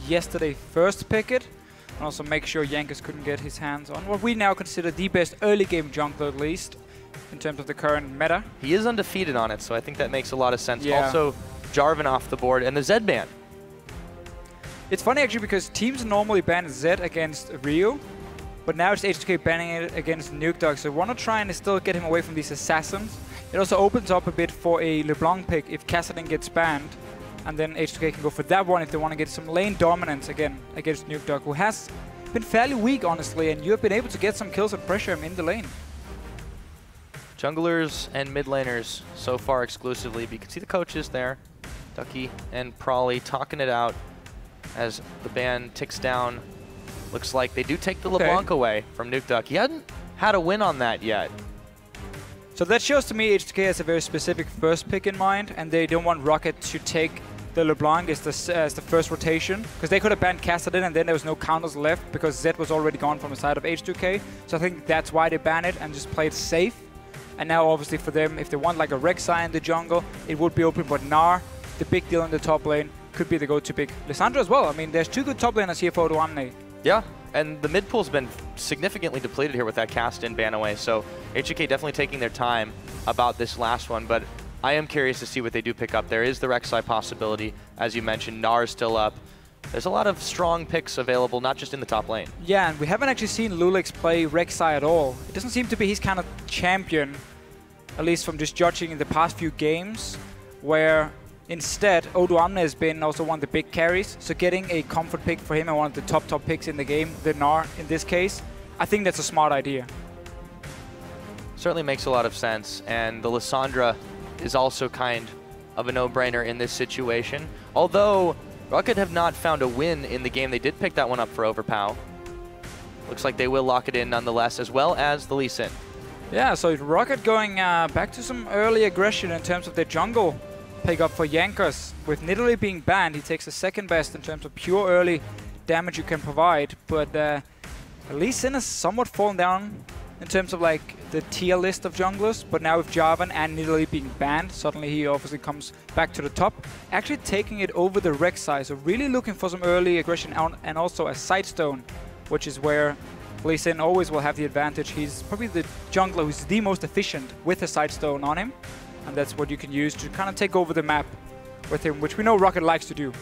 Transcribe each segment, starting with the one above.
yesterday first pick it, and also make sure Jankos couldn't get his hands on what we now consider the best early game jungler, at least in terms of the current meta. He is undefeated on it, so I think that makes a lot of sense. Yeah. Also, Jarvan off the board and the Zed ban. It's funny actually because teams normally ban Zed against Rio, but now it's H2K banning it against Nukeduck, so we want to try and still get him away from these assassins. It also opens up a bit for a LeBlanc pick if KaSing gets banned, and then H2K can go for that one if they want to get some lane dominance again against Nukeduck, who has been fairly weak, honestly, and you have been able to get some kills and pressure him in the lane. Junglers and mid laners so far exclusively, but you can see the coaches there, Ducky and Prawley, talking it out as the ban ticks down. Looks like they do take the LeBlanc away from Nukeduck. He hadn't had a win on that yet. So that shows to me H2K has a very specific first pick in mind, and they don't want ROCCAT to take the LeBlanc as the first rotation, because they could have banned KaSing and then there was no counters left because Zed was already gone from the side of H2K. So I think that's why they banned it and just played safe. And now obviously for them, if they want like a Rek'Sai in the jungle, it would be open, but Gnar, the big deal in the top lane, could be the go-to pick. Lissandra as well. I mean, there's two good top laners here for Odoamne. Yeah, and the mid pool's been significantly depleted here with that cast-in ban away, so H2K definitely taking their time about this last one, but I am curious to see what they do pick up. There is the Rek'Sai possibility, as you mentioned. Gnar is still up. There's a lot of strong picks available, not just in the top lane. Yeah, and we haven't actually seen loulex play Rek'Sai at all. It doesn't seem to be his kind of champion, at least from just judging in the past few games, where instead Odoamne has been also one of the big carries. So getting a comfort pick for him and one of the top picks in the game, the Gnar in this case, I think that's a smart idea. Certainly makes a lot of sense, and the Lissandra is also kind of a no-brainer in this situation. Although ROCCAT have not found a win in the game, they did pick that one up for Overpow. Looks like they will lock it in nonetheless, as well as the Lee Sin. Yeah, so ROCCAT going back to some early aggression in terms of their jungle pick up for Jankos. With Nidalee being banned, he takes the second best in terms of pure early damage you can provide, but Lee Sin has somewhat fallen down in terms of like the tier list of junglers, but now with Jarvan and Nidalee being banned, suddenly he obviously comes back to the top, actually taking it over the Rek'Sai, so really looking for some early aggression and also a Sightstone, which is where Lee Sin always will have the advantage. He's probably the jungler who's the most efficient with a Sightstone on him, and that's what you can use to kind of take over the map with him, which we know ROCCAT likes to do.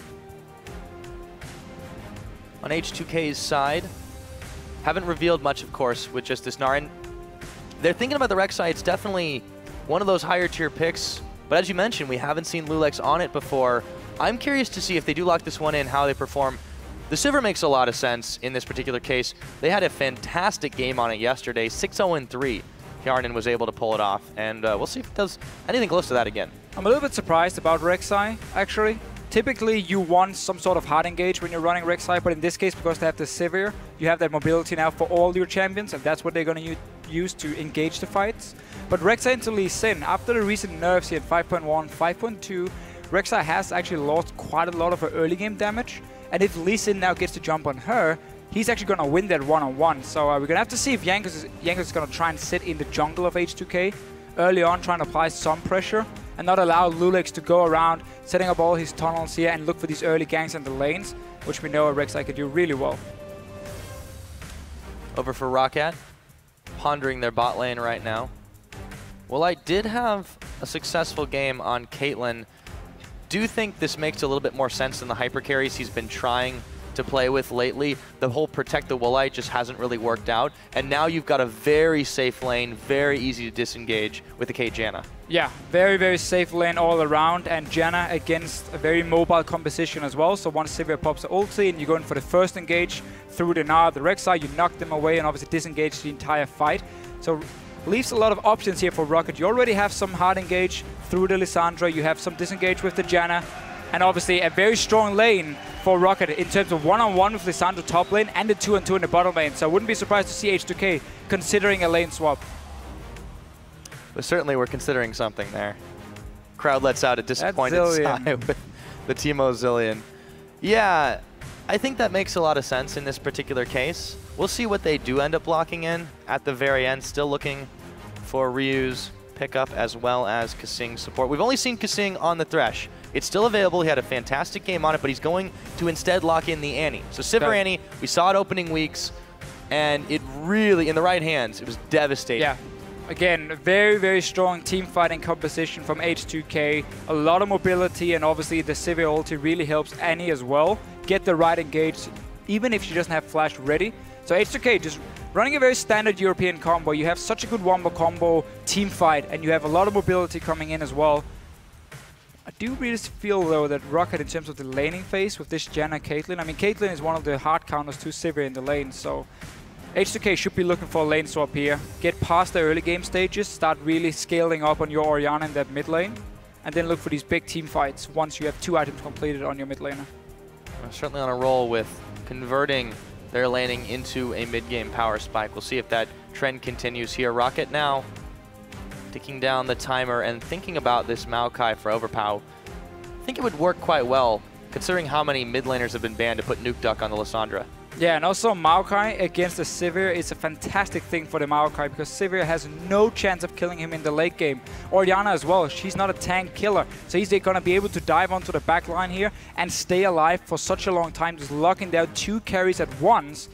On H2K's side, haven't revealed much, of course, with just this Gnar. And they're thinking about the Rek'Sai. It's definitely one of those higher tier picks. But as you mentioned, we haven't seen loulex on it before. I'm curious to see if they do lock this one in, how they perform. The Sivir makes a lot of sense in this particular case. They had a fantastic game on it yesterday, 6-0-3. Hjarnan was able to pull it off, and we'll see if it does anything close to that again. I'm a little bit surprised about Rek'Sai, actually. Typically, you want some sort of hard engage when you're running Rek'Sai, but in this case, because they have the Sivir, you have that mobility now for all your champions, and that's what they're going to use to engage the fights. But Rek'Sai into Lee Sin, after the recent nerfs here at 5.1, 5.2, Rek'Sai has actually lost quite a lot of her early game damage, and if Lee Sin now gets to jump on her, he's actually going to win that one-on-one. So we're going to have to see if Jankos is going to try and sit in the jungle of H2K early on, trying to apply some pressure, and not allow loulex to go around, setting up all his tunnels here and look for these early ganks in the lanes, which we know Rek'Sai could do really well. Over for ROCCAT, pondering their bot lane right now. Woolite did have a successful game on Caitlyn. Do you think this makes a little bit more sense than the hyper carries he's been trying to play with lately? The whole protect the Woolite just hasn't really worked out, and now you've got a very safe lane, very easy to disengage with the Janna. Yeah, very safe lane all around, and Janna against a very mobile composition as well. So once Sivir pops the ulti and you go in for the first engage through the Gnar, the Rek'Sai, you knock them away and obviously disengage the entire fight. So leaves a lot of options here for ROCCAT. You already have some hard engage through the Lissandra, you have some disengage with the Janna, and obviously a very strong lane for ROCCAT in terms of one-on-one with Lissandra top lane and the 2-on-2 in the bottom lane. So I wouldn't be surprised to see H2K considering a lane swap. But certainly we're considering something there. Crowd lets out a disappointed sigh with the Teemo Zillion. Yeah, I think that makes a lot of sense in this particular case. We'll see what they do end up locking in at the very end. Still looking for Ryu's pickup as well as KaSing support. We've only seen KaSing on the Thresh. It's still available. He had a fantastic game on it, but he's going to instead lock in the Annie. So Sivir Annie, we saw it opening weeks, and it really, in the right hands, it was devastating. Yeah. Again, a very, very strong team fighting composition from H2K. A lot of mobility, and obviously the Sivir ulti really helps Annie as well get the right engage, even if she doesn't have flash ready. So H2K just running a very standard European combo. You have such a good wombo combo team fight, and you have a lot of mobility coming in as well. I do really feel, though, that ROCCAT, in terms of the laning phase with this Janna Caitlyn, I mean, Caitlyn is one of the hard counters to Sivir in the lane, so H2K should be looking for a lane swap here. Get past the early game stages, start really scaling up on your Orianna in that mid lane, and then look for these big team fights once you have 2 items completed on your mid laner. Certainly on a roll with converting their laning into a mid-game power spike. We'll see if that trend continues here. ROCCAT now ticking down the timer and thinking about this Maokai for Overpow. I think it would work quite well, considering how many mid laners have been banned to put Nukeduck on the Lissandra. Yeah, and also Maokai against the Sivir is a fantastic thing for the Maokai, because Sivir has no chance of killing him in the late game. Orianna as well, she's not a tank killer, so he's going to be able to dive onto the back line here and stay alive for such a long time, just locking down 2 carries at once.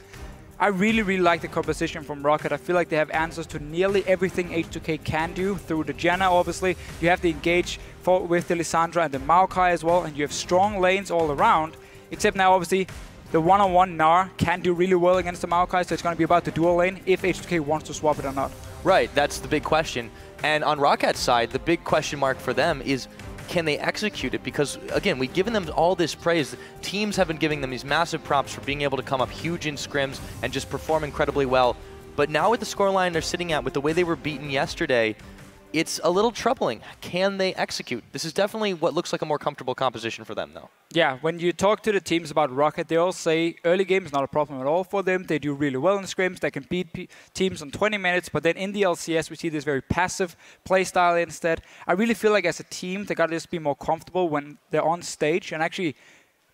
I really, really like the composition from ROCCAT. I feel like they have answers to nearly everything H2K can do through the Janna, obviously. You have the engage with the Lissandra and the Maokai as well, and you have strong lanes all around, except now, obviously, the one-on-one Gnar can do really well against the Maokai, so it's going to be about the dual lane if H2K wants to swap it or not. Right, that's the big question. And on ROCCAT's side, the big question mark for them is, can they execute it? Because, again, we've given them all this praise. Teams have been giving them these massive props for being able to come up huge in scrims and just perform incredibly well. But now with the scoreline they're sitting at, with the way they were beaten yesterday, it's a little troubling. Can they execute? This is definitely what looks like a more comfortable composition for them, though. Yeah, when you talk to the teams about ROCCAT, they all say early game is not a problem at all for them. They do really well in scrims. They can beat teams on 20 minutes. But then in the LCS, we see this very passive play style instead. I really feel like as a team, they got to just be more comfortable when they're on stage. And actually,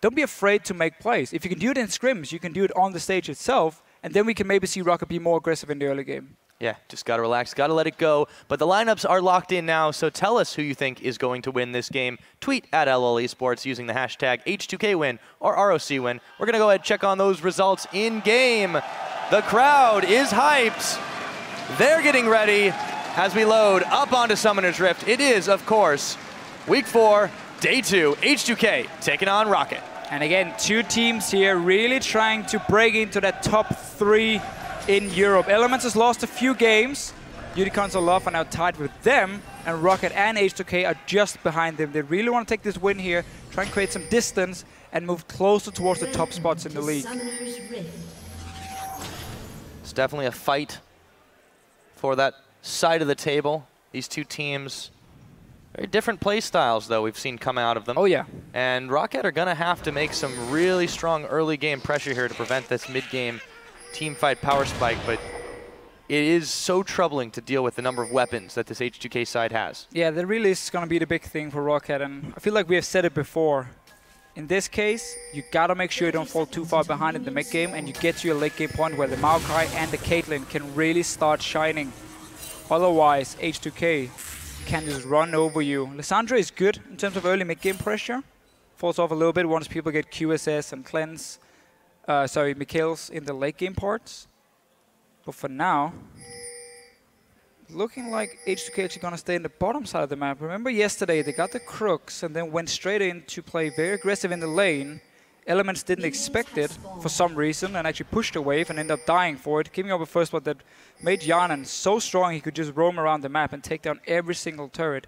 don't be afraid to make plays. If you can do it in scrims, you can do it on the stage itself. And then we can maybe see ROCCAT be more aggressive in the early game. Yeah, just got to relax, got to let it go. But the lineups are locked in now, so tell us who you think is going to win this game. Tweet at LL Esports using the hashtag H2KWin or ROCWin. We're going to go ahead and check on those results in-game. The crowd is hyped. They're getting ready as we load up onto Summoner's Rift. It is, of course, Week 4, Day 2, H2K taking on ROCCAT. And again, 2 teams here really trying to break into that top 3 in Europe. Elements has lost a few games. Unicorns are now tied with them, and ROCCAT and H2K are just behind them. They really want to take this win here, try and create some distance, and move closer towards the top spots in the league. It's definitely a fight for that side of the table. These 2 teams, very different play styles, though, we've seen come out of them. Oh, yeah. And ROCCAT are going to have to make some really strong early game pressure here to prevent this mid-game team fight power spike, but it is so troubling to deal with the number of weapons that this H2K side has. Yeah, that really is going to be the big thing for ROCCAT, and I feel like we have said it before. In this case, you got to make sure you don't fall too far behind in the mid game, and you get to your late game point where the Maokai and the Caitlyn can really start shining. Otherwise, H2K can just run over you. Lissandra is good in terms of early mid game pressure. Falls off a little bit once people get QSS and cleanse. Mikhail's in the late game parts. But for now, looking like H2K actually going to stay in the bottom side of the map. Remember yesterday, they got the crooks and then went straight in to play very aggressive in the lane. Elements didn't expect it for some reason and actually pushed a wave and ended up dying for it, giving up a first blood that made Hjarnan so strong he could just roam around the map and take down every single turret.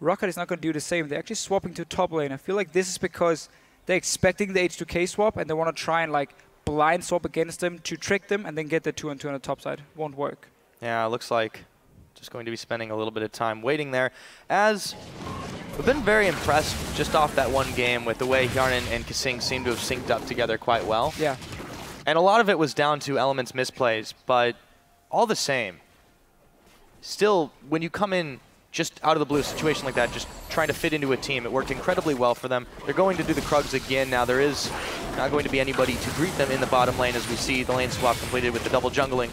ROCCAT is not going to do the same. They're actually swapping to top lane. I feel like this is because they're expecting the H2K swap, and they want to try and like blind swap against them to trick them and then get the 2-on-2 on the top side. Won't work. Yeah, it looks like just going to be spending a little bit of time waiting there. As we've been very impressed just off that one game with the way Hjarnan and KaSing seem to have synced up together quite well. Yeah. And a lot of it was down to Elements' misplays, but all the same, still, when you come in just out of the blue situation like that, just trying to fit into a team, it worked incredibly well for them. They're going to do the Krugs again. Now there is not going to be anybody to greet them in the bottom lane as we see the lane swap completed with the double jungling.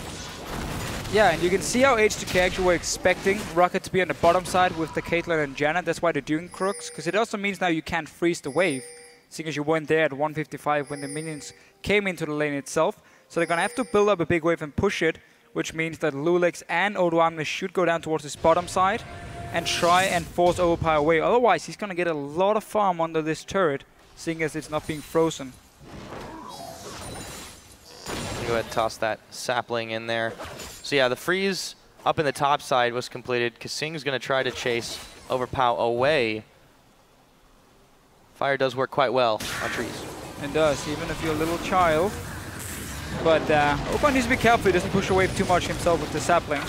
Yeah, and you can see how H2K actually were expecting ROCCAT to be on the bottom side with the Caitlyn and Janna. That's why they're doing crooks, because it also means now you can't freeze the wave, seeing as you weren't there at 155 when the minions came into the lane itself. So they're going to have to build up a big wave and push it, which means that loulex and Odoamne should go down towards his bottom side and try and force Overpow away. Otherwise, he's going to get a lot of farm under this turret, seeing as it's not being frozen. Go ahead and toss that sapling in there. So yeah, the freeze up in the top side was completed. KaSing's going to try to chase Overpow away. Fire does work quite well on trees. It does, even if you're a little child. But Overpow needs to be careful he doesn't push away too much himself with the sapling.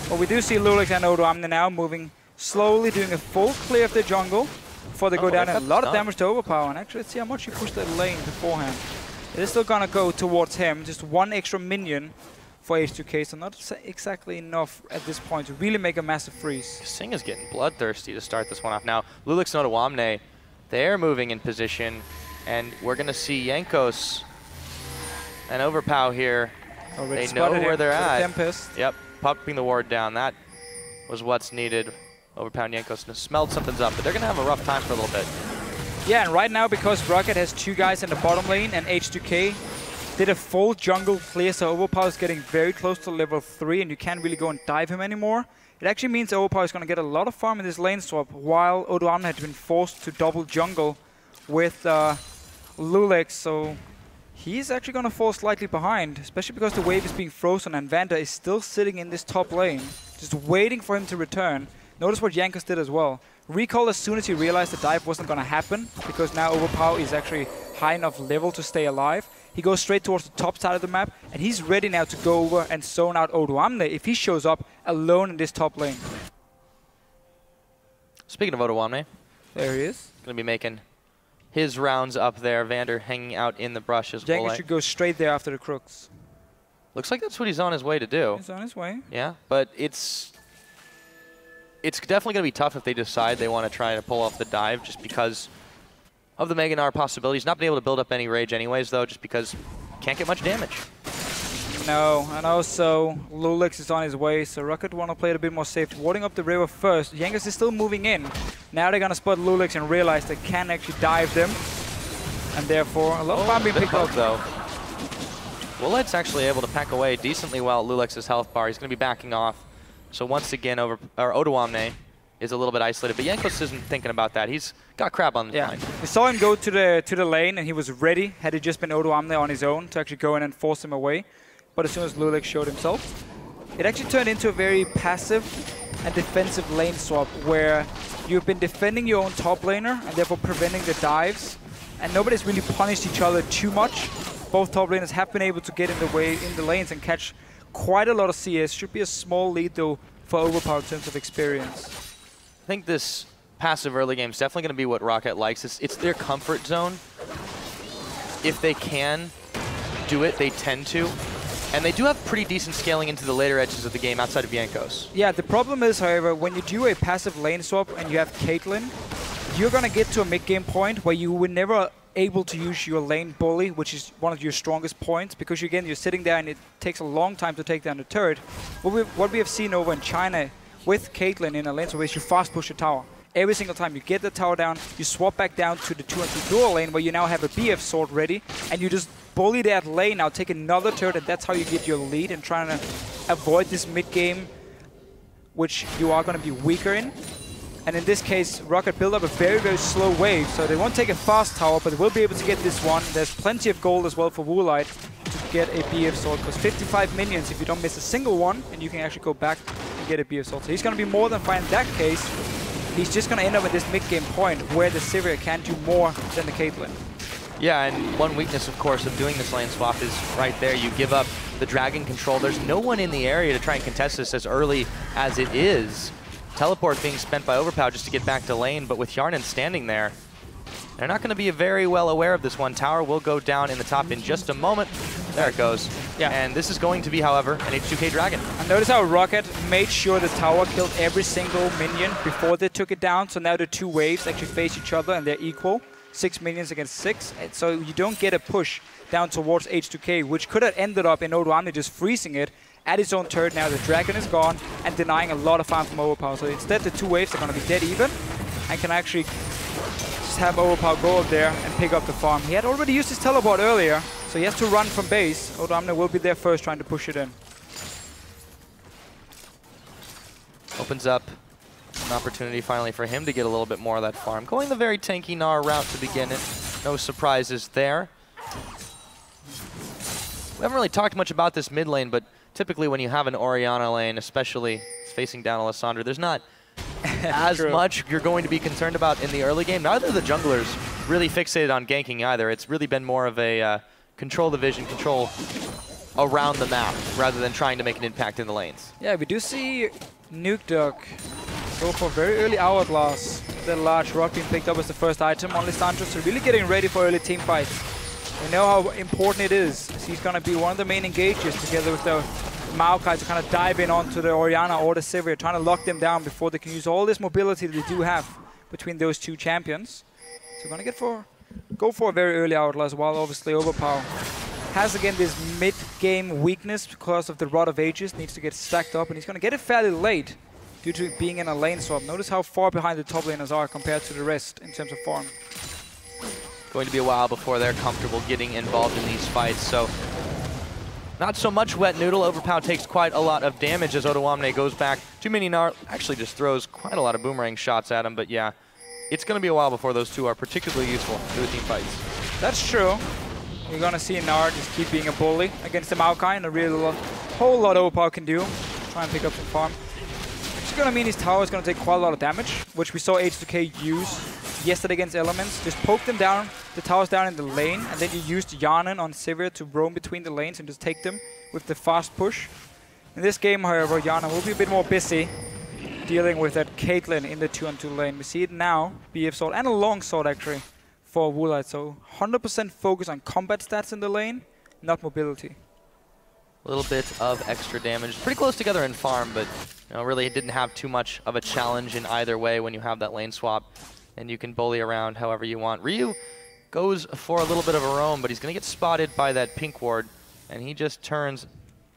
But we do see loulex and Odoamne now moving slowly, doing a full clear of the jungle before they go down. And a lot of damage to Overpow. And actually, let's see how much he pushed that lane beforehand. It is still gonna go towards him. Just one extra minion for H2K, so not exactly enough at this point to really make a massive freeze. KaSing is getting bloodthirsty to start this one off. Now, loulex and Odoamne, they're moving in position, and we're gonna see Jankos and Overpow here. They know where they're at. Tempest. Yep, popping the ward down. That was what's needed. Overpow and Jankos smelled something's up, but they're gonna have a rough time for a little bit. Yeah, and right now, because ROCCAT has two guys in the bottom lane and H2K did a full jungle clear, so Overpow is getting very close to level 3 and you can't really go and dive him anymore. It actually means Overpow is going to get a lot of farm in this lane swap, while Odoamne had been forced to double jungle with loulex, so he's actually going to fall slightly behind, especially because the wave is being frozen and Vander is still sitting in this top lane, just waiting for him to return. Notice what Jankos did as well. Recall as soon as he realized the dive wasn't going to happen, because now Overpow is actually high enough level to stay alive. He goes straight towards the top side of the map, and he's ready now to go over and zone out Odoamne if he shows up alone in this top lane. Speaking of Odoamne, there he is. Going to be making his rounds up there. Vander hanging out in the brush as well. Jankos should go straight there after the crooks. Looks like that's what he's on his way to do. He's on his way. Yeah, but it's definitely going to be tough if they decide they want to try to pull off the dive, just because of the Gnar possibilities. Not been able to build up any rage anyways, though, just because can't get much damage. No, and also loulex is on his way, so ROCCAT want to play it a bit more safe, warding up the river first. Jankos is still moving in. Now they're going to spot loulex and realize they can actually dive them, and therefore a lot of farm being picked up. Though. Woolite's actually able to pack away decently well at loulex's health bar. He's going to be backing off. So once again, Odoamne is a little bit isolated, but Jankos isn't thinking about that. He's got crab on the mind. We saw him go to the lane, and he was ready, had it just been Odoamne on his own, to actually go in and force him away. But as soon as loulex showed himself, it actually turned into a very passive and defensive lane swap, where you've been defending your own top laner, and therefore preventing the dives, and nobody's really punished each other too much. Both top laners have been able to get in the lanes and catch quite a lot of CS. Should be a small lead, though, for Overpow in terms of experience. I think this passive early game is definitely going to be what ROCCAT likes. It's their comfort zone. If they can do it, they tend to. And they do have pretty decent scaling into the later edges of the game outside of Jankos. Yeah, the problem is, however, when you do a passive lane swap and you have Caitlyn, you're going to get to a mid-game point where you were never able to use your lane bully, which is one of your strongest points, because again, you're sitting there and it takes a long time to take down the turret. What we have seen over in China with Caitlyn in a lane swap is you fast push the tower. Every single time you get the tower down, you swap back down to the 2-on-2 dual lane where you now have a BF sword ready, and you just bully that lane, now take another turret, and that's how you get your lead and trying to avoid this mid-game, which you are going to be weaker in. And in this case, ROCCAT build up a very, very slow wave, so they won't take a fast tower, but they will be able to get this one. There's plenty of gold as well for Woolite to get a BF sword, because 55 minions if you don't miss a single one, and you can actually go back and get a BF sword. So he's going to be more than fine in that case. He's just going to end up at this mid-game point where the Sivir can do more than the Caitlyn. Yeah, and one weakness, of course, of doing this lane swap is right there. You give up the dragon control. There's no one in the area to try and contest this as early as it is. Teleport being spent by Overpow just to get back to lane, but with Hjarnan standing there, they're not going to be very well aware of this one. Tower will go down in the top in just a moment. There it goes. Yeah. And this is going to be, however, an H2K Dragon. And notice how ROCCAT made sure the tower killed every single minion before they took it down, so now the two waves actually face each other and they're equal. 6 minions against 6, and so you don't get a push down towards H2K, which could have ended up in Odoamne just freezing it at his own turret now. The Dragon is gone and denying a lot of farm from Overpow. So instead, the two waves are going to be dead even and can actually just have Overpow go up there and pick up the farm. He had already used his teleport earlier, so he has to run from base. Odoamne will be there first, trying to push it in. Opens up an opportunity finally for him to get a little bit more of that farm. Going the very tanky Gnar route to begin it. No surprises there. We haven't really talked much about this mid lane, but typically when you have an Orianna lane, especially facing down a Lissandra, there's not as much you're going to be concerned about in the early game. Neither of the junglers really fixated on ganking either. It's really been more of a control the vision, control around the map, rather than trying to make an impact in the lanes. Yeah, we do see Nukeduck go for very early hourglass. The large rock being picked up as the first item on Lissandra, so really getting ready for early team fights. We know how important it is. So he's going to be one of the main engagers together with the Maokai to kind of dive in onto the Orianna or the Sivir, trying to lock them down before they can use all this mobility that they do have between those two champions. So we're going to go for a very early hourglass, while obviously Overpow has again this mid-game weakness because of the Rod of Ages, needs to get stacked up, and he's going to get it fairly late due to it being in a lane swap. Notice how far behind the top laners are compared to the rest in terms of farm. Going to be a while before they're comfortable getting involved in these fights, so not so much wet noodle. Overpow takes quite a lot of damage as Odoamne goes back. Too many Gnar actually just throws quite a lot of boomerang shots at him, but yeah, it's going to be a while before those two are particularly useful to the team fights. That's true. You're going to see Gnar just keep being a bully against the Maokai, and a whole lot Overpow can do. Try and pick up some farm. It's going to mean his tower is going to take quite a lot of damage, which we saw H2K use yesterday against Elements. Just poke them down, the towers down in the lane, and then you use the Hjarnan on Sivir to roam between the lanes and just take them with the fast push. In this game, however, Janna will be a bit more busy dealing with that Caitlyn in the 2-on-2 lane. We see it now, BF sword and a long sword actually for Woolite. So 100% focus on combat stats in the lane, not mobility. A little bit of extra damage. Pretty close together in farm, but really it didn't have too much of a challenge in either way when you have that lane swap. And you can bully around however you want. Ryu goes for a little bit of a roam, but he's going to get spotted by that pink ward, and he just turns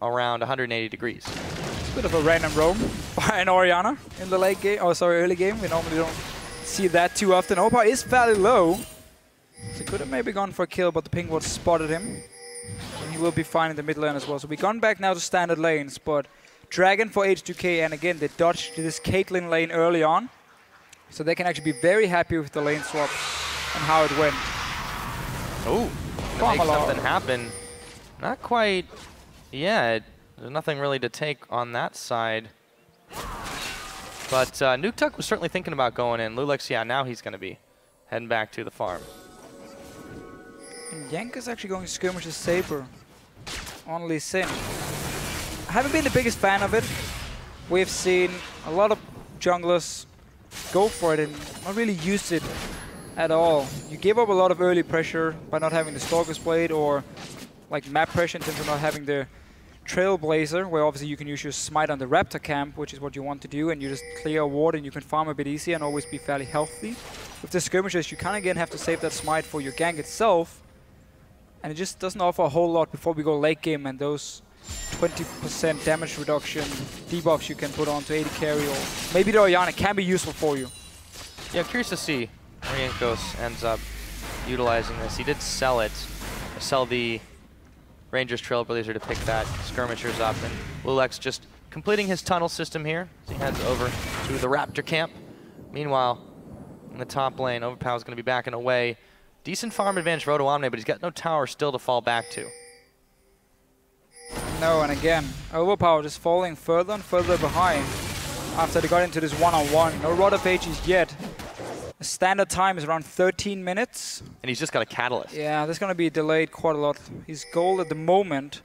around 180 degrees. It's a bit of a random roam by an Orianna in the late game. Oh, sorry, early game. We normally don't see that too often. Overpow is fairly low, so he could have maybe gone for a kill, but the pink ward spotted him. And he will be fine in the mid lane as well. So we've gone back now to standard lanes, but Dragon for H2K, and again, they dodged this Caitlyn lane early on. So they can actually be very happy with the lane swap and how it went. Oh, make something happen. Not quite yet. There's nothing really to take on that side. But Nukeduck was certainly thinking about going in. loulex, yeah, now he's going to be heading back to the farm. And Jankos actually going to skirmish the Saber on Lee Sin. I haven't been the biggest fan of it. We've seen a lot of junglers go for it and not really use it at all. You give up a lot of early pressure by not having the Stalker's Blade, or like map pressure in terms of not having the Trailblazer, where obviously you can use your smite on the Raptor camp, which is what you want to do, and you just clear a ward and you can farm a bit easier and always be fairly healthy. With the skirmishes, you kind of again have to save that smite for your gank itself, and it just doesn't offer a whole lot before we go late game, and those 20% damage reduction debuffs you can put onto AD carry, or maybe the Orianna can be useful for you. Yeah, I'm curious to see where Jankos ends up utilizing this. He did sell the Ranger's Trailblazer to pick that skirmishers up, and loulex just completing his tunnel system here as he heads over to the Raptor camp. Meanwhile, in the top lane, Overpow is going to be backing away. Decent farm advantage for Odoamne, but he's got no tower still to fall back to. No, and again, Overpow just falling further and further behind after they got into this one-on-one. No Rod of Ages yet. The standard time is around 13 minutes. And he's just got a Catalyst. Yeah, that's going to be delayed quite a lot. His goal at the moment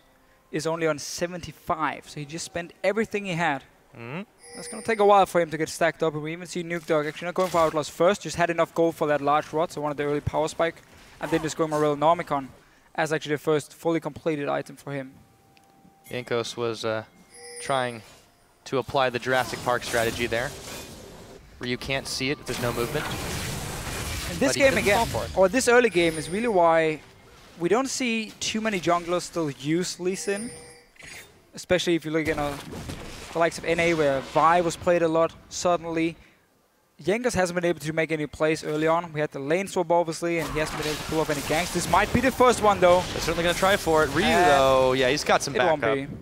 is only on 75, so he just spent everything he had. That's going to take a while for him to get stacked up, and we even see Nukeduck actually not going for Outlast first, just had enough gold for that large rod, so one of the early power spike, and then just going Morel Normicon as actually the first fully completed item for him. Jankos was trying to apply the Jurassic Park strategy there, where you can't see it if there's no movement. And this game again, or this early game, is really why we don't see too many junglers still use Lee Sin. especially if you look at the likes of NA, where Vi was played a lot suddenly. Jankos hasn't been able to make any plays early on. We had the lane swap, obviously, and he hasn't been able to pull off any ganks. This might be the first one, though. They're certainly going to try for it. Ryu, though, yeah, he's got some backup. It won't be.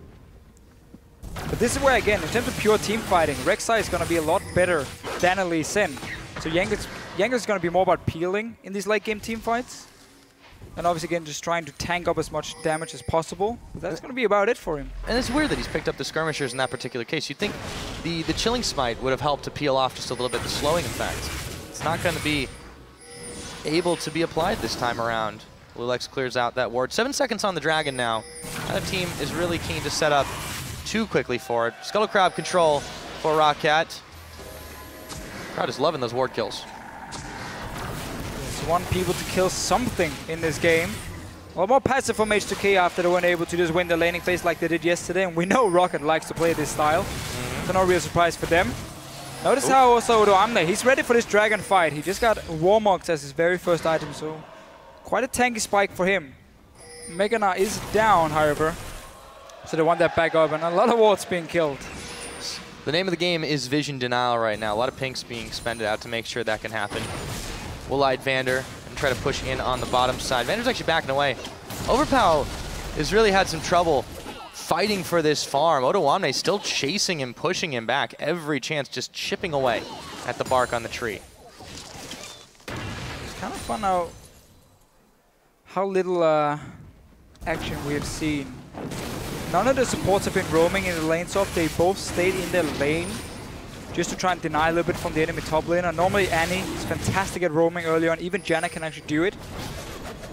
But this is where, again, in terms of pure team fighting, Rek'Sai is going to be a lot better than a Lee Sin. So Jankos is going to be more about peeling in these late-game team fights. And obviously, again, just trying to tank up as much damage as possible. But that's going to be about it for him. And it's weird that he's picked up the skirmishers in that particular case. You'd think the Chilling Smite would have helped to peel off just a little bit the slowing effect. It's not going to be able to be applied this time around. loulex clears out that ward. 7 seconds on the Dragon now. That team is really keen to set up too quickly for it. Scuttle Crab control for ROCCAT. Crowd is loving those ward kills. Want people to kill something in this game. Well, more passive from H2K after they weren't able to just win the laning phase like they did yesterday, and we know ROCCAT likes to play this style. So no real surprise for them. Notice how also Odoamne, he's ready for this dragon fight. He just got Warmogs as his very first item, so quite a tanky spike for him. Gnar is down, however, so they want that back up, and a lot of wards being killed. The name of the game is Vision Denial right now. A lot of pinks being expended out to make sure that can happen. Woolite Vander and try to push in on the bottom side. Vander's actually backing away. Overpow has really had some trouble fighting for this farm. Odoamne still chasing him, pushing him back every chance, just chipping away at the bark on the tree. It's kind of fun how little action we have seen. None of the supports have been roaming in the lane swap. They both stayed in their lane, just to try and deny a little bit from the enemy top laner. Normally Annie is fantastic at roaming early on. Even Janna can actually do it.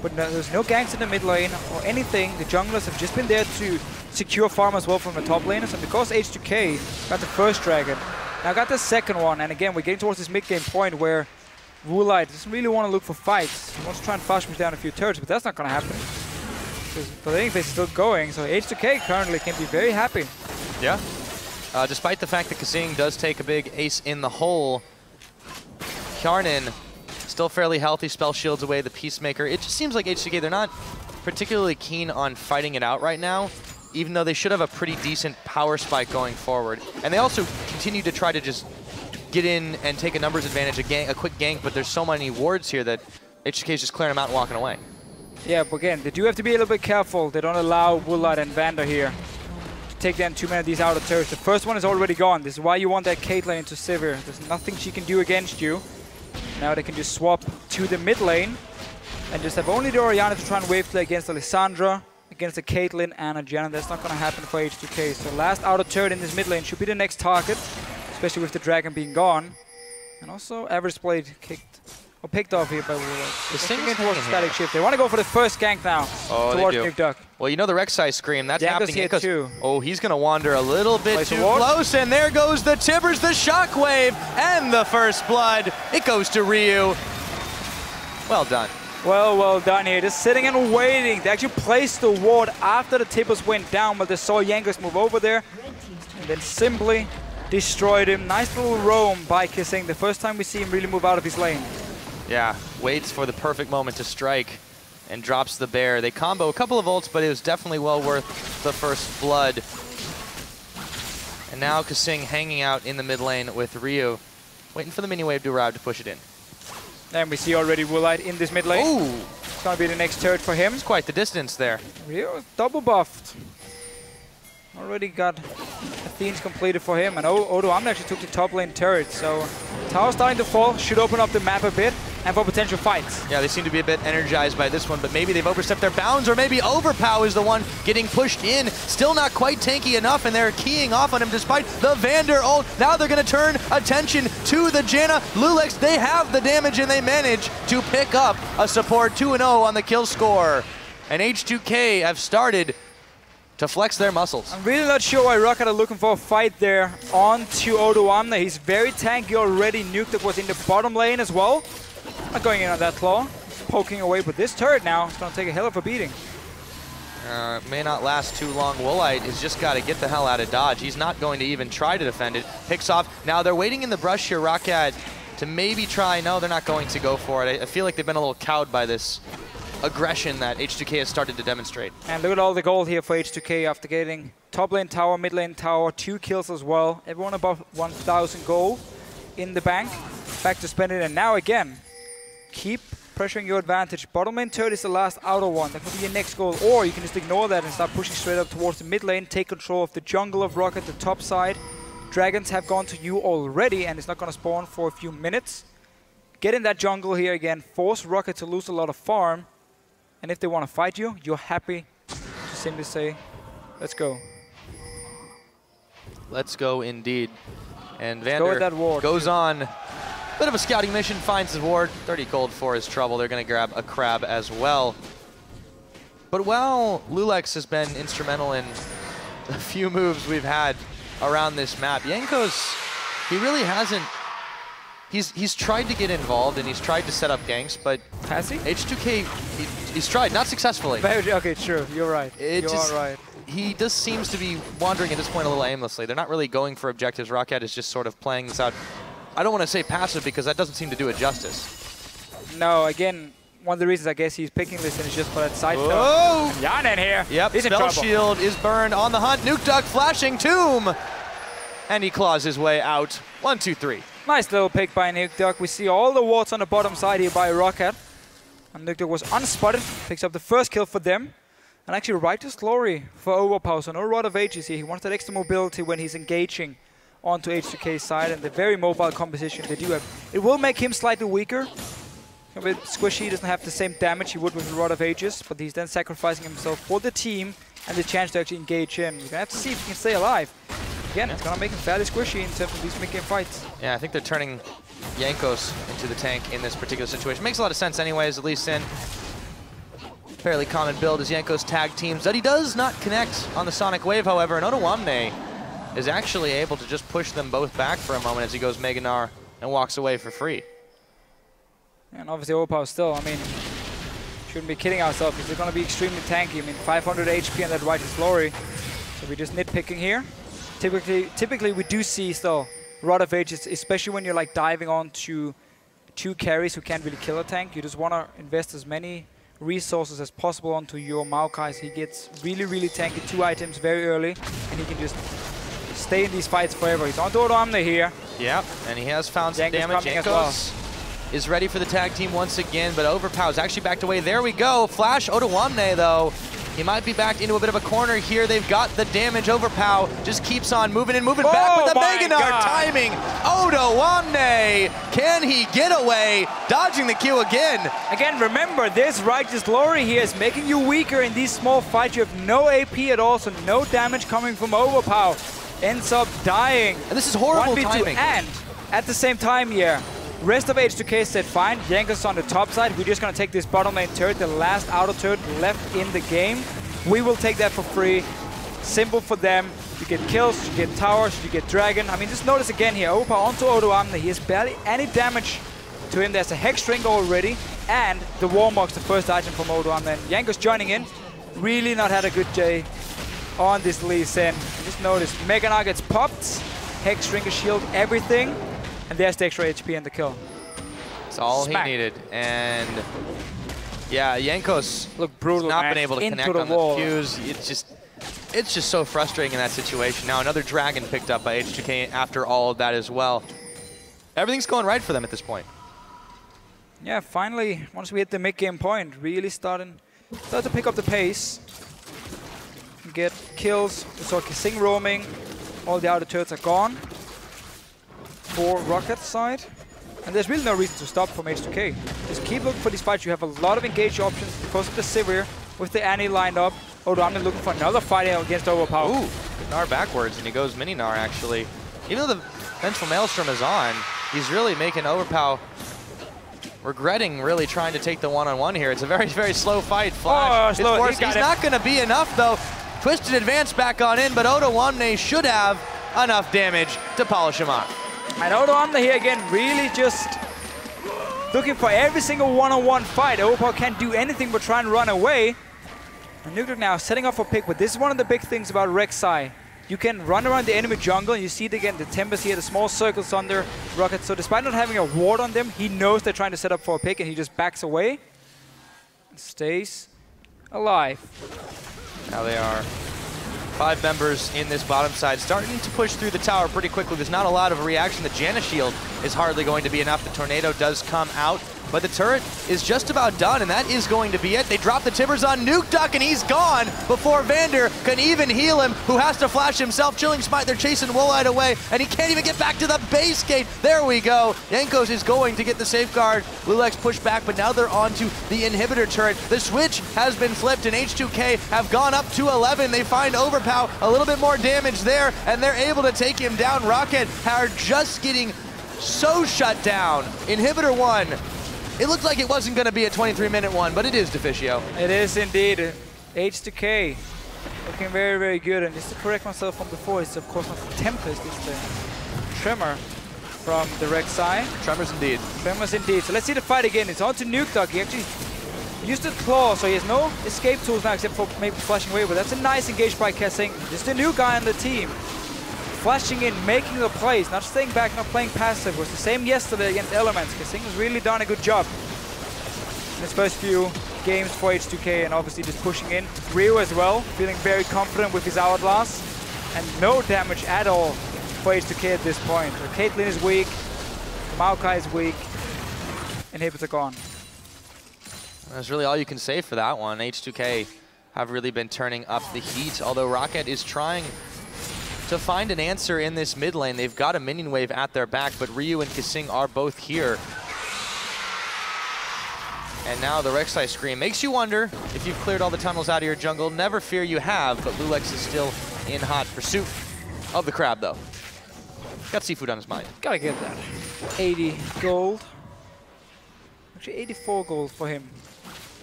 But there's no ganks in the mid lane or anything. The junglers have just been there to secure farm as well from the top laners. And because H2K got the first dragon, now got the second one. And again, we're getting towards this mid-game point where Woolite doesn't really want to look for fights. He wants to try and fast push down a few turrets, but that's not going to happen. Because the laning phase is still going, so H2K currently can be very happy. Yeah. Despite the fact that KaSing does take a big ace in the hole, Hjarnan still fairly healthy, spell shields away the Peacemaker. It just seems like H2K, they're not particularly keen on fighting it out right now, even though they should have a pretty decent power spike going forward. And they also continue to try to just get in and take a numbers advantage, a quick gank, but there's so many wards here that H2K is just clearing them out and walking away. Yeah, but again, they do have to be a little bit careful. They don't allow Woolite and Vander here take down too many of these outer turrets. The first one is already gone. This is why you want that Caitlyn into Sivir. There's nothing she can do against you. Now they can just swap to the mid lane and just have only the Orianna to try and wave play against the Lissandra, against the Caitlyn and a Janna. That's not going to happen for H2K. So last outer turret in this mid lane should be the next target, especially with the dragon being gone. And also Average Blade picked off here by Woolite. The single towards the static shift. They want to go for the first gank now towards Nukeduck. Well, you know the Rek'Sai scream. That's happening. Here too. Oh, he's going to wander a little bit too close, and there goes the Tibbers, the Shockwave, and the first blood. It goes to Ryu. Well done. Well done here. Just sitting and waiting. They actually placed the ward after the Tibbers went down, but they saw Jankos move over there, and then simply destroyed him. Nice little roam by KaSing. The first time we see him really move out of his lane. Yeah, waits for the perfect moment to strike and drops the bear. They combo a couple of ults, but it was definitely well worth the first blood. And now KaSing hanging out in the mid lane with Ryu, waiting for the mini wave to arrive to push it in. And we see already Woolite in this mid lane. Ooh. It's going to be the next turret for him. It's quite the distance there. Ryu double buffed. Already got Athene's completed for him, and Odoamne actually took the top lane turret, so tower starting to fall, should open up the map a bit, and for potential fights. Yeah, they seem to be a bit energized by this one, but maybe they've overstepped their bounds, or maybe Overpow is the one getting pushed in. Still not quite tanky enough, and they're keying off on him despite the Vander ult. Now they're going to turn attention to the Janna. loulex, they have the damage, and they manage to pick up a support 2-0 on the kill score. And H2K have started to flex their muscles. I'm really not sure why ROCCAT are looking for a fight there onto Odoamne. He's very tanky already. Nukeduck was in the bottom lane as well. Not going in on that claw. Poking away, but this turret now is going to take a hell of a beating. May not last too long. Woolite has just got to get the hell out of dodge. He's not going to even try to defend it. Picks off. Now they're waiting in the brush here, ROCCAT, to maybe try. No, they're not going to go for it. I feel like they've been a little cowed by this aggression that H2K has started to demonstrate. And look at all the gold here for H2K after getting top lane tower, mid lane tower, 2 kills as well. Everyone above 1,000 gold in the bank. Back to spend it, and now again, keep pressuring your advantage. Bottom lane turret is the last outer one. That could be your next goal. Or you can just ignore that and start pushing straight up towards the mid lane, take control of the jungle of ROCCAT, the top side. Dragons have gone to you already, and it's not going to spawn for a few minutes. Get in that jungle here again, force ROCCAT to lose a lot of farm. And if they want to fight you, you're happy to simply say, let's go. Let's go indeed. And Vander goes on. Bit of a scouting mission, finds his ward. 30 gold for his trouble. They're going to grab a crab as well. But while loulex has been instrumental in the few moves we've had around this map, Jankos, he really hasn't. He's tried to get involved and he's tried to set up ganks, but has he? H2K, he's tried, not successfully. Okay, true. You're right. Right. He just seems to be wandering at this point a little aimlessly. They're not really going for objectives. ROCCAT is just sort of playing this out. I don't want to say passive because that doesn't seem to do it justice. No, again, one of the reasons I guess he's picking this is just for that side shot. Oh! Hjarnan here. Yep, he's spell shield is burned on the hunt. Nukeduck flashing tomb! And he claws his way out. 1, 2, 3. Nice little pick by Nukeduck. We see all the wards on the bottom side here by ROCCAT. And Nukeduck was unspotted, picks up the first kill for them. And actually righteous glory for Overpow. So no Rod of Ages here. He wants that extra mobility when he's engaging onto H2K's side, and the very mobile composition they do have. It will make him slightly weaker. A bit squishy, he doesn't have the same damage he would with the Rod of Ages, but he's then sacrificing himself for the team and the chance to actually engage in. You're going to have to see if he can stay alive. Again, it's going to make him fairly squishy in terms of these mid-game fights. Yeah, I think they're turning Jankos into the tank in this particular situation. Makes a lot of sense anyways, at least in fairly common build as Jankos tag teams. That he does not connect on the Sonic Wave, however, and Odoamne is actually able to just push them both back for a moment as he goes Mega Gnar and walks away for free. And obviously Overpow still, I mean, shouldn't be kidding ourselves because they're going to be extremely tanky. I mean, 500 HP on that Righteous Glory. So we're just nitpicking here. Typically we do see still Rod of Ages, especially when you're like diving onto 2 carries who can't really kill a tank. You just want to invest as many resources as possible onto your Maokai. He gets really, really tanky 2 items very early, and he can just stay in these fights forever. He's on to Odoamne here. Yep, and he has found some damage. Jankos is ready for the tag team once again, but Overpow is actually backed away. There we go. Flash Odoamne, though. He might be backed into a bit of a corner here. They've got the damage. Overpow just keeps on moving and moving back with the Mega Gnar timing. Odoamne, can he get away? Dodging the Q again. Again, remember, this Righteous Glory here is making you weaker in these small fights. You have no AP at all, so no damage coming from Overpow. Ends up dying. And this is horrible 1v2, timing. And at the same time here, rest of H2K said, fine, Jankos on the top side. We're just going to take this bottom lane turret, the last outer turret left in the game. We will take that for free. Simple for them. You get kills, you get towers, you get dragon. I mean, just notice again here, Overpow onto Odoamne. He has barely any damage to him. There's a Hex Drink already, and the Warmog's the first item from Odoamne. And Jankos joining in. Really not had a good day on this Lee Sin. Just notice, Mega Gnar gets popped. Hex Drink, shield, everything. And there's the extra HP and the kill. That's all he needed. And yeah, Jankos look brutal, not been able to connect on the fuse. It's just so frustrating in that situation. Now another dragon picked up by H2K after all of that as well. Everything's going right for them at this point. Yeah, finally, once we hit the mid-game point, really start to pick up the pace. Get kills. We saw KaSing roaming. All the outer turrets are gone for ROCCAT's side. And there's really no reason to stop from H2K. Just keep looking for these fights. You have a lot of engage options because of the Sivir with the Annie lined up. Odoamne looking for another fight against Overpow. Ooh, Gnar backwards, and he goes mini Gnar actually. Even though the Vengeful Maelstrom is on, he's really making Overpow regretting really trying to take the one-on-one here. It's a very, very slow fight. Flash. Slow. He's not going to be enough, though. Twisted advance back on in, but Odoamne should have enough damage to polish him off. And Odoamne here again, really just looking for every single one-on-one fight. Overpow can't do anything but try and run away. And Nukeduck now setting up for pick, but this is one of the big things about Rek'Sai. You can run around the enemy jungle, and you see it again, the timbers here, the small circles under ROCCAT. So despite not having a ward on them, he knows they're trying to set up for a pick, and he just backs away. Stays alive. Now they are 5 members in this bottom side, starting to push through the tower pretty quickly. There's not a lot of reaction. The Janna shield is hardly going to be enough. The tornado does come out, but the turret is just about done, and that is going to be it. They drop the timbers on Nukeduck, and he's gone before Vander can even heal him, who has to flash himself. Chilling Smite, they're chasing Woolite away, and he can't even get back to the base gate. There we go. Jankos is going to get the safeguard. loulex pushed back, but now they're onto the inhibitor turret. The switch has been flipped, and H2K have gone up to 11. They find Overpow, a little bit more damage there, and they're able to take him down. ROCCAT are just getting so shut down. Inhibitor 1. It looked like it wasn't going to be a 23-minute one, but it is, Deficio. It is indeed. H2K looking very, very good. And just to correct myself from before, it's of course not the Tempest, it's the Tremor from the Rek'Sai. Tremors indeed. Tremors indeed. So let's see the fight again. It's on to Nukeduck. He actually used the claw, so he has no escape tools now except for maybe flashing away. But that's a nice engage by KaSing. Just a new guy on the team. Flashing in, making the plays, not staying back, not playing passive. It was the same yesterday against Elements. KaSing has really done a good job in his first few games for H2K, and obviously just pushing in. Rio as well, feeling very confident with his hourglass, and no damage at all for H2K at this point. So Caitlyn is weak, Maokai is weak, inhibitor gone. That's really all you can say for that one. H2K have really been turning up the heat, although ROCCAT is trying to find an answer in this mid lane. They've got a minion wave at their back, but Ryu and KaSing are both here. And now the Rek'Sai scream makes you wonder if you've cleared all the tunnels out of your jungle. Never fear, you have, but loulex is still in hot pursuit of the crab, though. Got seafood on his mind. Gotta get that. 80 gold. Actually, 84 gold for him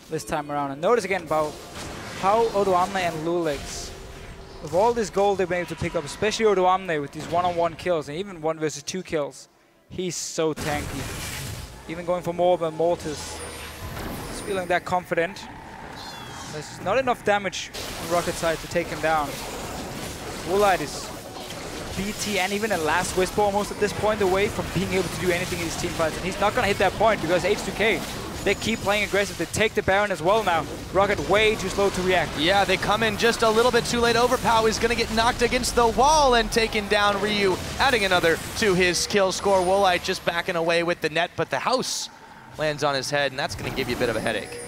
this time around. And notice again about how Odoamne and loulex, with all this gold they've been able to pick up, especially Odoamne with these one-on-one kills and even 1 versus 2 kills, he's so tanky. Even going for more than Mortis. He's feeling that confident. There's not enough damage on ROCCAT's side to take him down. Woolite is BT and even a last whisper almost at this point away from being able to do anything in his team fights. And he's not going to hit that point because H2K, they keep playing aggressive. They take the Baron as well now. ROCCAT way too slow to react. Yeah, they come in just a little bit too late. Overpow is going to get knocked against the wall and taken down. Ryu adding another to his kill score. Woolite just backing away with the net, but the house lands on his head, and that's going to give you a bit of a headache.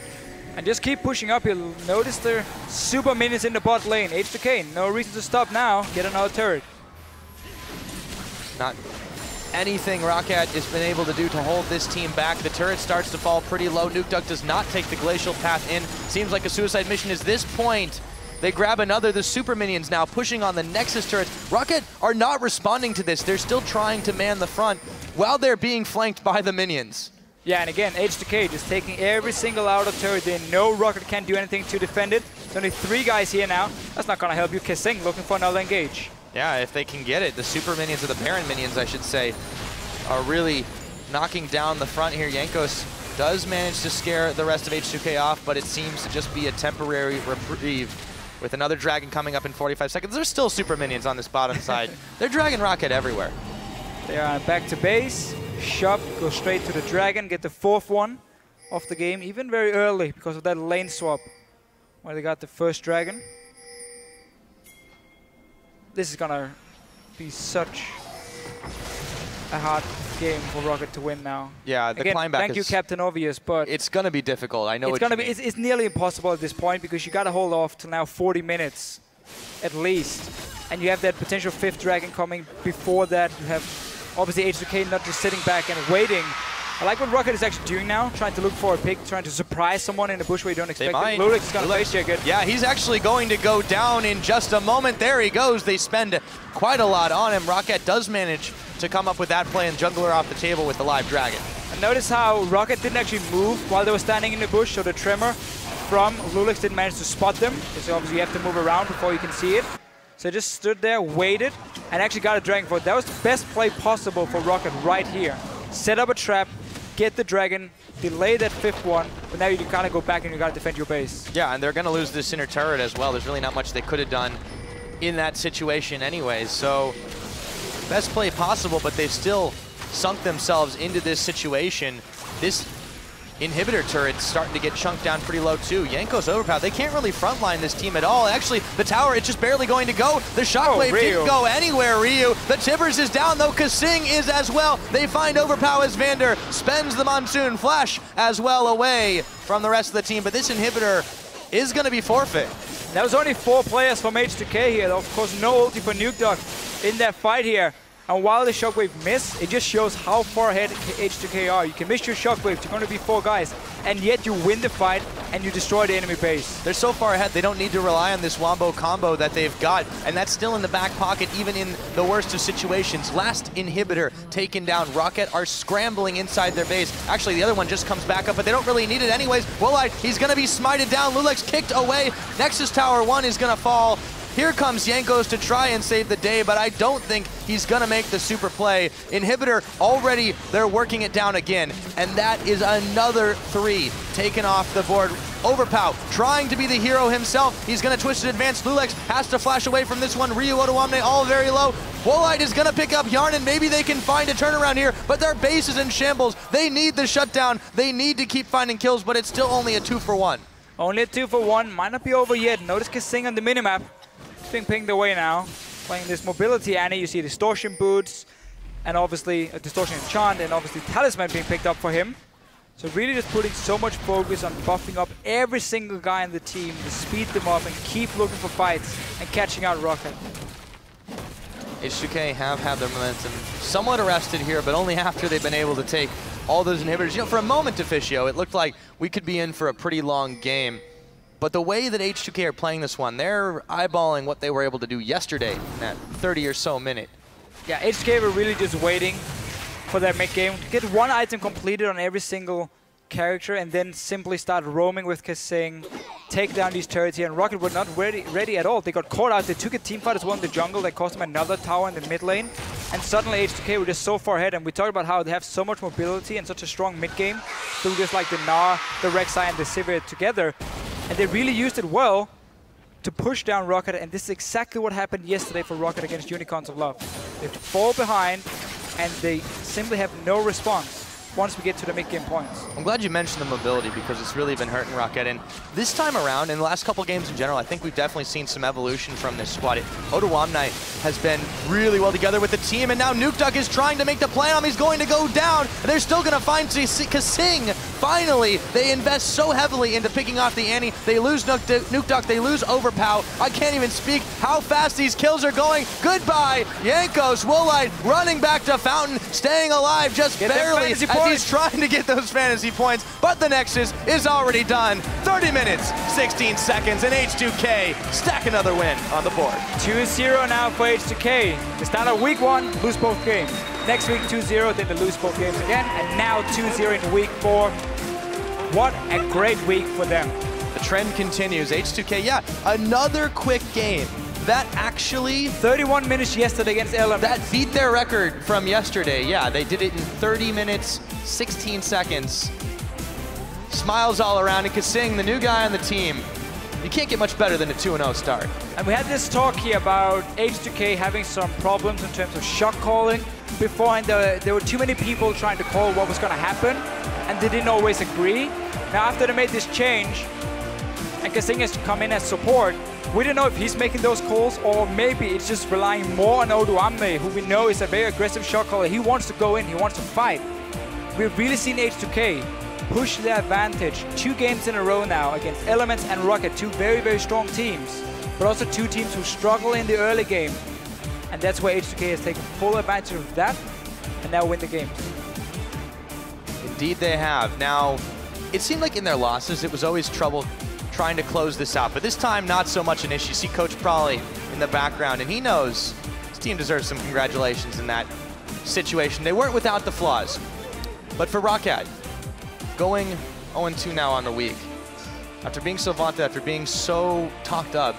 And just keep pushing up. You'll notice their super minions in the bot lane. H2K, no reason to stop now. Get another turret. Not anything ROCCAT has been able to do to hold this team back. The turret starts to fall pretty low. Nukeduck does not take the glacial path in. Seems like a suicide mission at this point. They grab another. The super minions now pushing on the Nexus turret. ROCCAT are not responding to this. They're still trying to man the front while they're being flanked by the minions. Yeah, and again, H2K just taking every single outer turret. They know ROCCAT can't do anything to defend it. There's only 3 guys here now. That's not going to help you. KaSing looking for another engage. Yeah, if they can get it. The super minions, or the Baron minions, I should say, are really knocking down the front here. Jankos does manage to scare the rest of H2K off, but it seems to just be a temporary reprieve. With another dragon coming up in 45 seconds, there's still super minions on this bottom side. They're dragging ROCCAT everywhere. They are back to base. Shop, go straight to the dragon, get the 4th one of the game, even very early because of that lane swap where they got the first dragon. This is gonna be such a hard game for ROCCAT to win now. Yeah, the climb back. Thank you, Captain Obvious, but it's gonna be difficult. I know it's gonna be. It's nearly impossible at this point because you gotta hold off till now 40 minutes at least, and you have that potential 5th dragon coming before that. You have obviously H2K not just sitting back and waiting. I like what ROCCAT is actually doing now, trying to look for a pick, trying to surprise someone in the bush where you don't expect it. loulex is going to face check it. Yeah, he's actually going to go down in just a moment. There he goes. They spend quite a lot on him. ROCCAT does manage to come up with that play and jungler off the table with the live dragon. And notice how ROCCAT didn't actually move while they were standing in the bush, so the tremor from loulex didn't manage to spot them, because obviously you have to move around before you can see it. So just stood there, waited, and actually got a dragon for it. That was the best play possible for ROCCAT right here. Set up a trap, get the dragon, delay that 5th one, but now you can kind of go back and you got to defend your base. Yeah, and they're going to lose this inner turret as well. There's really not much they could have done in that situation anyways. So best play possible, but they've still sunk themselves into this situation. This inhibitor turret's starting to get chunked down pretty low too. Jankos, Overpow, they can't really frontline this team at all. Actually, the tower, it's just barely going to go. The shockwave didn't go anywhere, Ryu. The Tibbers is down though, KaSing is as well. They find Overpow as Vander spends the Monsoon Flash as well away from the rest of the team, but this inhibitor is going to be forfeit. There was only 4 players from H2K here. Of course, no ulti for Nukeduck in that fight here. And while the shockwave missed, it just shows how far ahead H2K are. You can miss your shockwave, you're going to be 4 guys, and yet you win the fight and you destroy the enemy base. They're so far ahead, they don't need to rely on this wombo combo that they've got, and that's still in the back pocket, even in the worst of situations. Last inhibitor taken down. ROCCAT are scrambling inside their base. Actually, the other one just comes back up, but they don't really need it anyways. Woolite, he's going to be smited down. loulex kicked away. Nexus Tower 1 is going to fall. Here comes Jankos to try and save the day, but I don't think he's gonna make the super play. Inhibitor already, they're working it down again, and that is another 3 taken off the board. Overpow trying to be the hero himself. He's gonna twist it advance. loulex has to flash away from this one. Ryu, Odoamne all very low. Woolite is gonna pick up Hjarnan. Maybe they can find a turnaround here, but their base is in shambles. They need the shutdown. They need to keep finding kills, but it's still only a 2-for-1. Only a 2-for-1, might not be over yet. Notice KaSing on the minimap. Being pinged away now, playing this mobility Annie. You see distortion boots, and obviously a distortion enchant, and obviously talisman being picked up for him. So really just putting so much focus on buffing up every single guy in the team to speed them up and keep looking for fights and catching out ROCCAT. H2K have had their momentum somewhat arrested here, but only after they've been able to take all those inhibitors. You know, for a moment, Deficio, it looked like we could be in for a pretty long game. But the way that H2K are playing this one, they're eyeballing what they were able to do yesterday in that 30 or so minute. Yeah, H2K were really just waiting for their mid-game to get 1 item completed on every single character and then simply start roaming with KaSing, take down these turrets here, and ROCCAT were not ready at all. They got caught out, they took a teamfight as well in the jungle, that cost them another tower in the mid lane, and suddenly H2K were just so far ahead, and we talked about how they have so much mobility and such a strong mid-game, so just like the Gnar, the Rek'Sai, and the Sivir together. And they really used it well to push down ROCCAT, and this is exactly what happened yesterday for ROCCAT against Unicorns of Love. They fall behind, and they simply have no response once we get to the mid-game points. I'm glad you mentioned the mobility because it's really been hurting ROCCAT. And this time around, in the last couple games in general, I think we've definitely seen some evolution from this squad. Odoamne has been really well together with the team, and now Nukeduck is trying to make the play on him. He's going to go down. They're still going to find KaSing. Finally, they invest so heavily into picking off the Annie. They lose Nukeduck, they lose Overpow. I can't even speak how fast these kills are going. Goodbye, Jankos, Woolite running back to Fountain, staying alive just barely as he's trying to get those fantasy points, but the Nexus is already done. 30 minutes, 16 seconds, and H2K stack another win on the board. 2-0 now for H2K. They start out week 1, lose both games. Next week 2-0, then they lose both games again, and now 2-0 in week 4. What a great week for them. The trend continues. H2K, yeah, another quick game. That actually... 31 minutes yesterday against Elements. That beat their record from yesterday. Yeah, they did it in 30 minutes, 16 seconds. Smiles all around, and KaSing, the new guy on the team. You can't get much better than a 2-0 start. And we had this talk here about H2K having some problems in terms of shot calling. Beforehand, there were too many people trying to call what was going to happen, and they didn't always agree. Now, after they made this change, and KaSing has to come in as support, we don't know if he's making those calls, or maybe it's just relying more on Odoamne, who we know is a very aggressive shot caller. He wants to go in, he wants to fight. We've really seen H2K push their advantage 2 games in a row now against Elements and ROCCAT, 2 very, very strong teams, but also 2 teams who struggle in the early game. And that's where H2K has taken full advantage of that, and now win the games. Indeed they have. Now, it seemed like in their losses, it was always trouble trying to close this out, but this time not so much an issue. You see Coach Prawley in the background, and he knows his team deserves some congratulations in that situation. They weren't without the flaws, but for ROCCAT, going 0-2 now on the week, after being so vaunted, after being so talked up,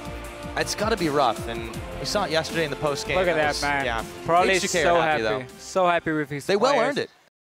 it's got to be rough, and we saw it yesterday in the post game. Look at that, man. Yeah, Probably so happy. So happy with his They well earned it.